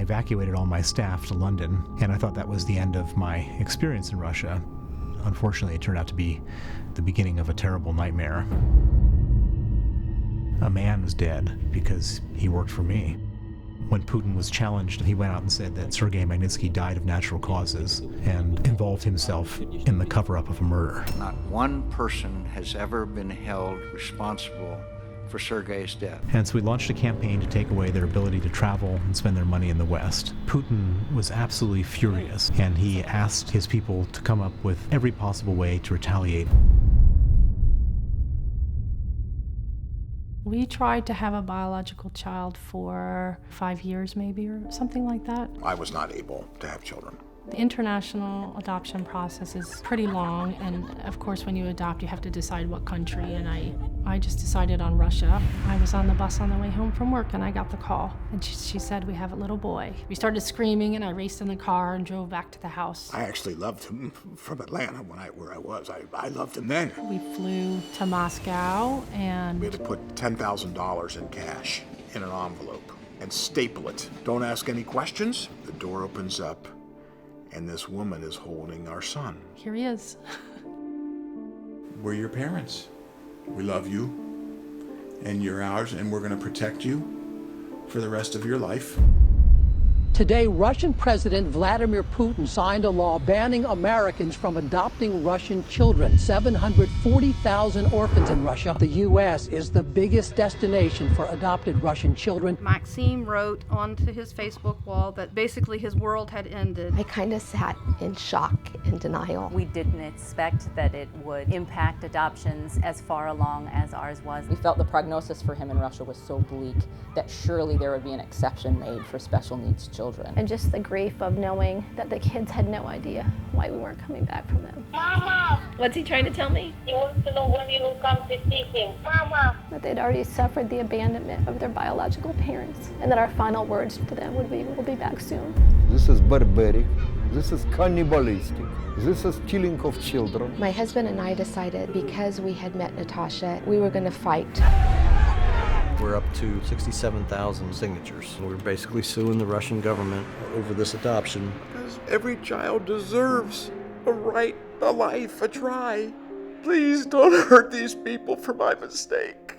evacuated all my staff to London, and I thought that was the end of my experience in Russia. Unfortunately, it turned out to be the beginning of a terrible nightmare. A man was dead because he worked for me. When Putin was challenged, he went out and said that Sergei Magnitsky died of natural causes and involved himself in the cover-up of a murder. Not one person has ever been held responsible for Sergei's death. And so we launched a campaign to take away their ability to travel and spend their money in the West. Putin was absolutely furious, and he asked his people to come up with every possible way to retaliate. We tried to have a biological child for 5 years maybe, or something like that. I was not able to have children. The international adoption process is pretty long, and of course when you adopt you have to decide what country, and I just decided on Russia. I was on the bus on the way home from work and I got the call, and she said, "We have a little boy." We started screaming and I raced in the car and drove back to the house. I actually loved him from Atlanta where I was. I loved him then. We flew to Moscow and We had to put $10,000 in cash in an envelope and staple it. Don't ask any questions. The door opens up and this woman is holding our son. here he is. We're your parents. We love you, and you're ours, and we're going to protect you for the rest of your life. Today, Russian President Vladimir Putin signed a law banning Americans from adopting Russian children. 740,000 orphans in Russia. The U.S. is the biggest destination for adopted Russian children. Maxime wrote onto his Facebook wall that basically his world had ended. I kind of sat in shock and denial. We didn't expect that it would impact adoptions as far along as ours was. We felt the prognosis for him in Russia was so bleak that surely there would be an exception made for special needs children. And just the grief of knowing that the kids had no idea why we weren't coming back from them. Mama! What's he trying to tell me? He wants to know when you will come to see him. Mama! That they'd already suffered the abandonment of their biological parents, and that our final words to them would be, "We'll be back soon." This is barbaric. This is cannibalistic. This is killing of children. My husband and I decided, because we had met Natasha, we were going to fight. We're up to 67,000 signatures. We're basically suing the Russian government over this adoption. Because every child deserves a right, a life, a try. Please don't hurt these people for my mistake.